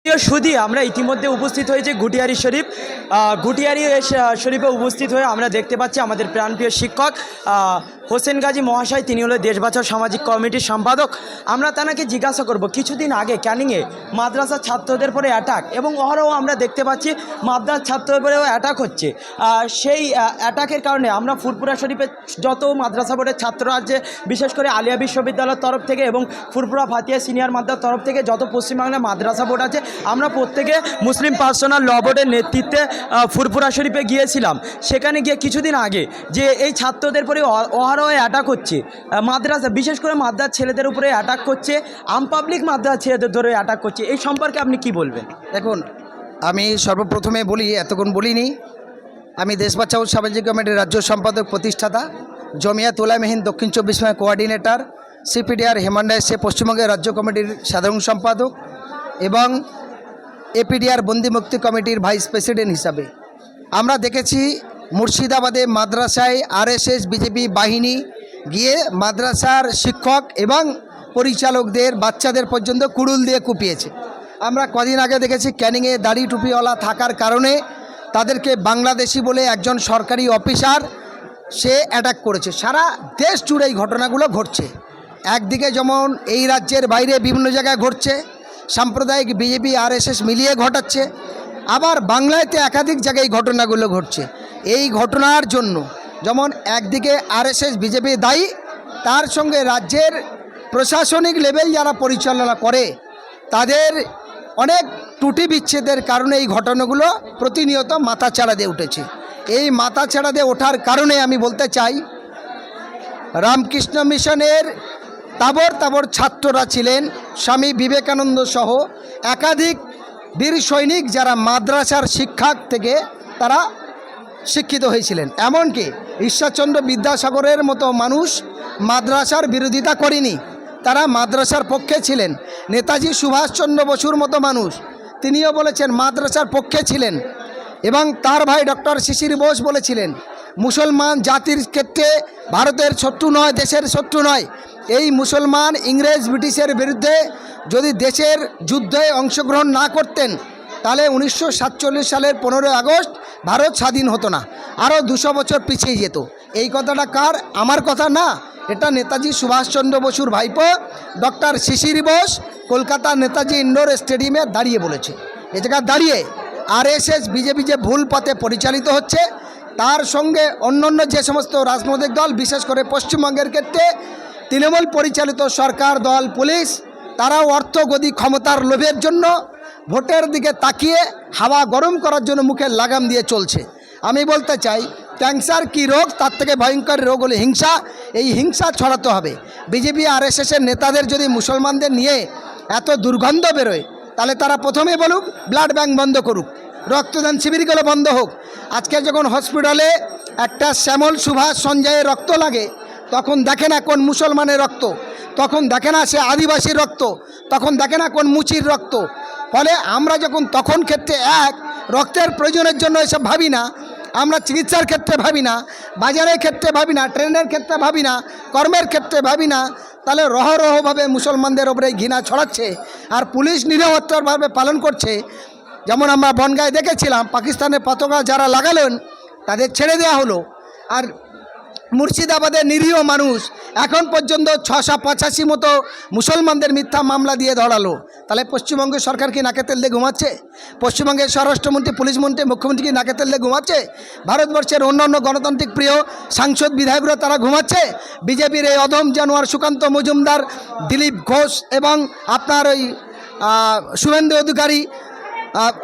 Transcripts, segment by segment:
সুধী আমরা ইতিমধ্যে উপস্থিত হয়েছি গুটিয়ারি শরীফ। গুটিয়ারি শরীফে উপস্থিত হয়ে আমরা দেখতে পাচ্ছি আমাদের প্রাণপ্রিয় শিক্ষক হোসেন গাজী মহাশয়। তিনি হলো দেশ বাঁচাও সামাজিক কমিটির সম্পাদক। আমরা তাকে জিজ্ঞাসা করব কিছুদিন আগে ক্যানিংয়ে মাদ্রাসার ছাত্রদের পরে অ্যাটাক, এবং অহরহ আমরা দেখতে পাচ্ছি মাদ্রাসার ছাত্রদের পরেও অ্যাটাক হচ্ছে। সেই অ্যাটাকের কারণে আমরা ফুরফুরা শরীফের যত মাদ্রাসা বোর্ডের ছাত্ররা আছে, বিশেষ করে আলিয়া বিশ্ববিদ্যালয়ের তরফ থেকে এবং ফুরফুরা ফাতিয়া সিনিয়র মাদ্রাসার তরফ থেকে যত পশ্চিমবাংলার মাদ্রাসা বোর্ড আছে, আমরা প্রত্যেকে মুসলিম পার্সোনাল ল বোর্ডের নেতৃত্বে ফুরফুরা শরীফে গিয়েছিলাম। সেখানে গিয়ে কিছুদিন আগে যে এই ছাত্রদের পরে অহরহ অ্যাটাক হচ্ছে, মাদ্রাসা বিশেষ করে মাদ্রাসার ছেলেদের উপরে অ্যাটাক করছে, আমপাবলিক মাদ্রাসার ছেলেদের ধরে অ্যাটাক করছে, এই সম্পর্কে আপনি কি বলবেন? দেখুন, আমি সর্বপ্রথমে বলি, এতক্ষণ বলিনি, আমি দেশ বাঁচাও সামাজিক কমিটির রাজ্য সম্পাদক প্রতিষ্ঠাতা, জমিয়াত উলামায়ে হিন্দ দক্ষিণ 24 পরগনা কোঅর্ডিনেটর, সিপিডিআর হিমালয়াসে পশ্চিমবঙ্গের রাজ্য কমিটির সাধারণ সম্পাদক এবং এপিডিআর বন্দি মুক্তি কমিটির ভাইস প্রেসিডেন্ট হিসাবে আমরা দেখেছি মুর্শিদাবাদে মাদ্রাসায় আরএসএস বিজেপি বাহিনী গিয়ে মাদ্রাসার শিক্ষক এবং পরিচালকদের বাচ্চাদের পর্যন্ত কুড়ুল দিয়ে কুপিয়েছে। আমরা কদিন আগে দেখেছি ক্যানিংয়ে দাড়ি টুপিওয়ালা থাকার কারণে তাদেরকে বাংলাদেশি বলে একজন সরকারি অফিসার সে অ্যাটাক করেছে। সারা দেশ জুড়ে এই ঘটনাগুলো ঘটছে। একদিকে যেমন এই রাজ্যের বাইরে বিভিন্ন জায়গায় ঘটছে, সাম্প্রদায়িক বিজেপি আরএসএস মিলিয়ে ঘটাচ্ছে, আবার বাংলাতে একাধিক জায়গায় ঘটনাগুলো ঘটছে। এই ঘটনার জন্য যেমন একদিকে আরএসএস বিজেপি দায়ী, তার সঙ্গে রাজ্যের প্রশাসনিক লেভেল যারা পরিচালনা করে তাদের অনেক ত্রুটি বিচ্ছেদের কারণে এই ঘটনাগুলো প্রতিনিয়ত মাথাচাড়া দিয়ে উঠেছে। এই মাথাচাড়া দিয়ে ওঠার কারণে আমি বলতে চাই, রামকৃষ্ণ মিশনের তাবর তাবর ছাত্ররা ছিলেন, স্বামী বিবেকানন্দ সহ একাধিক বীর সৈনিক যারা মাদ্রাসার শিক্ষক থেকে তারা শিক্ষিত হয়েছিলেন। এমনকি ঈশ্বরচন্দ্র বিদ্যাসাগরের মতো মানুষ মাদ্রাসার বিরোধিতা করেনি, তারা মাদ্রাসার পক্ষে ছিলেন। নেতাজি সুভাষচন্দ্র বসুর মতো মানুষ, তিনিও বলেছেন মাদ্রাসার পক্ষে ছিলেন। এবং তার ভাই ডক্টর শিশির বোস বলেছিলেন মুসলমান জাতির ক্ষেত্রে ভারতের শত্রু নয়, দেশের শত্রু নয়। এই মুসলমান ইংরেজ ব্রিটিশের বিরুদ্ধে যদি দেশের যুদ্ধে অংশগ্রহণ না করতেন তাহলে 1947 সালের 15 আগস্ট ভারত স্বাধীন হতো না, আরও 200 বছর পিছিয়ে যেত। এই কথাটা কার? আমার কথা না, এটা নেতাজি সুভাষচন্দ্র বসুর ভাইপো ডক্টর শিশির বোস কলকাতা নেতাজি ইন্ডোর স্টেডিয়ামে দাঁড়িয়ে বলেছে। এ জায়গায় দাঁড়িয়ে আরএসএস বিজেপি যে ভুল পথে পরিচালিত হচ্ছে, তার সঙ্গে অন্যান্য যে সমস্ত রাজনৈতিক দল, বিশেষ করে পশ্চিমবঙ্গের ক্ষেত্রে তৃণমূল পরিচালিত সরকার দল, পুলিশ, তারাও অর্থ গদি ক্ষমতার লোভের জন্য ভোটের দিকে তাকিয়ে হাওয়া গরম করার জন্য মুখে লাগাম দিয়ে চলছে। আমি বলতে চাই, ক্যান্সার কি রোগ, তার থেকে ভয়ঙ্কর রোগ হলো হিংসা। এই হিংসা ছড়াতে হবে। বিজেপি আরএসএসের নেতাদের যদি মুসলমানদের নিয়ে এত দুর্গন্ধ বেরোয়, তাহলে তারা প্রথমে বলুক ব্লাড ব্যাঙ্ক বন্ধ করুক, রক্তদান শিবিরগুলো বন্ধ হোক। আজকে যখন হসপিটালে একটা শ্যামল সুভাষ সঞ্জয়ের রক্ত লাগে, তখন দেখে না কোন মুসলমানের রক্ত, তখন দেখে না সে আদিবাসীর রক্ত, তখন দেখে না কোন মুচির রক্ত। ফলে আমরা যখন তখন ক্ষেত্রে রক্তের প্রয়োজনের জন্য এসব ভাবি না, আমরা চিকিৎসার ক্ষেত্রে ভাবি না, বাজারের ক্ষেত্রে ভাবি না, ট্রেনের ক্ষেত্রে ভাবি না, কর্মের ক্ষেত্রে ভাবি না, তাহলে রহরহভাবে মুসলমানদের ওপরে ঘৃণা ছড়াচ্ছে। আর পুলিশ নিরবতারভাবে পালন করছে। যেমন আমরা বনগাঁয় দেখেছিলাম, পাকিস্তানের পতাকা যারা লাগালেন তাদের ছেড়ে দেওয়া হলো। আর মুর্শিদাবাদের নিরীহ মানুষ এখন পর্যন্ত 685 মতো মুসলমানদের মিথ্যা মামলা দিয়ে ধরালো। তাহলে পশ্চিমবঙ্গের সরকার কি নাকে তেল দিয়ে ঘুমাচ্ছে? পশ্চিমবঙ্গের স্বরাষ্ট্রমন্ত্রী, পুলিশ মন্ত্রী, মুখ্যমন্ত্রী কি নাকে তেল দিয়ে ঘুমাচ্ছে? ভারতবর্ষের অন্যান্য গণতান্ত্রিক প্রিয় সাংসদ বিধায়করা তারা ঘুমাচ্ছে? বিজেপির এই অধম জানোয়ার সুকান্ত মজুমদার, দিলীপ ঘোষ এবং আপনার ওই শুভেন্দু অধিকারী,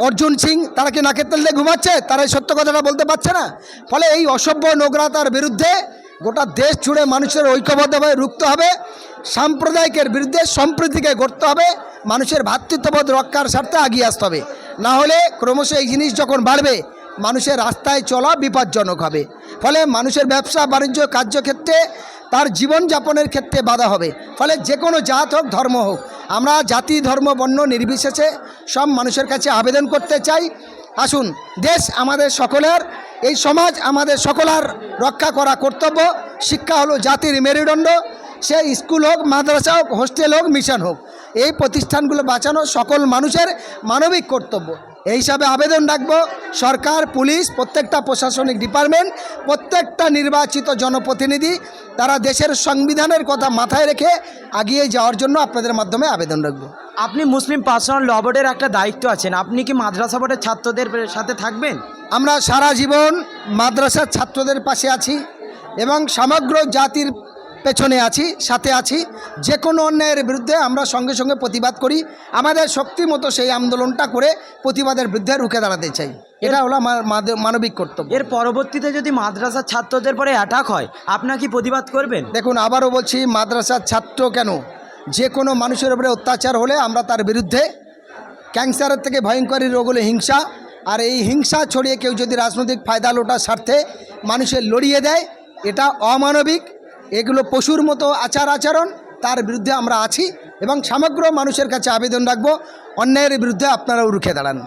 অর্জুন সিং, তারা কি নাকের তেল দিয়ে ঘুমাচ্ছে? তারা এই সত্য কথাটা বলতে পারছে না। ফলে এই অসভ্য নোংরাতার বিরুদ্ধে গোটা দেশ জুড়ে মানুষের ঐক্যবদ্ধভাবে রুখতে হবে। সাম্প্রদায়িকের বিরুদ্ধে সম্প্রীতিকে গড়তে হবে। মানুষের ভ্রাতৃত্ববোধ রক্ষার স্বার্থে এগিয়ে আসতে হবে। না হলে ক্রমশ এই জিনিস যখন বাড়বে, মানুষের রাস্তায় চলা বিপজ্জনক হবে। ফলে মানুষের ব্যবসা বাণিজ্য কার্যক্ষেত্রে, তার জীবনযাপনের ক্ষেত্রে বাধা হবে। ফলে যে কোনো জাত হোক, ধর্ম হোক, আমরা জাতি ধর্ম বর্ণ নির্বিশেষে সব মানুষের কাছে আবেদন করতে চাই, আসুন, দেশ আমাদের সকলের, এই সমাজ আমাদের সকলের রক্ষা করা কর্তব্য। শিক্ষা হলো জাতির মেরুদণ্ড। সে স্কুল হোক, মাদ্রাসা হোক, হোস্টেল হোক, মিশন হোক, এই প্রতিষ্ঠানগুলো বাঁচানো সকল মানুষের মানবিক কর্তব্য। এই হিসাবে আবেদন রাখবো সরকার, পুলিশ, প্রত্যেকটা প্রশাসনিক ডিপার্টমেন্ট, প্রত্যেকটা নির্বাচিত জনপ্রতিনিধি তারা দেশের সংবিধানের কথা মাথায় রেখে এগিয়ে যাওয়ার জন্য আপনাদের মাধ্যমে আবেদন রাখবো। আপনি মুসলিম পার্সোনাল ল বোর্ডের একটা দায়িত্ব আছেন, আপনি কি মাদ্রাসা বোর্ডের ছাত্রদের সাথে থাকবেন? আমরা সারা জীবন মাদ্রাসার ছাত্রদের পাশে আছি এবং সমগ্র জাতির পেছনে আছি, সাথে আছি। যে কোনো অন্যায়ের বিরুদ্ধে আমরা সঙ্গে সঙ্গে প্রতিবাদ করি, আমাদের শক্তি মতো সেই আন্দোলনটা করে প্রতিবাদের বিরুদ্ধে রুখে দাঁড়াতে চাই। এটা হলো আমার মানবিক কর্তব্য। এর পরবর্তীতে যদি মাদ্রাসার ছাত্রদের পরে অ্যাটাক হয়, আপনার কি প্রতিবাদ করবেন? দেখুন, আবারও বলছি, মাদ্রাসার ছাত্র কেন, যে কোনো মানুষের উপরে অত্যাচার হলে আমরা তার বিরুদ্ধে, ক্যান্সারের থেকে ভয়ঙ্করী রোগ হলো হিংসা, আর এই হিংসা ছড়িয়ে কেউ যদি রাজনৈতিক ফায়দা লোটার স্বার্থে মানুষের লড়িয়ে দেয়, এটা অমানবিক, এগুলো পশুর মতো আচরণ, তার বিরুদ্ধে আমরা আছি এবং সমগ্র মানুষের কাছে আবেদন রাখবো অন্যায়ের বিরুদ্ধে আপনারাও রুখে দাঁড়ান।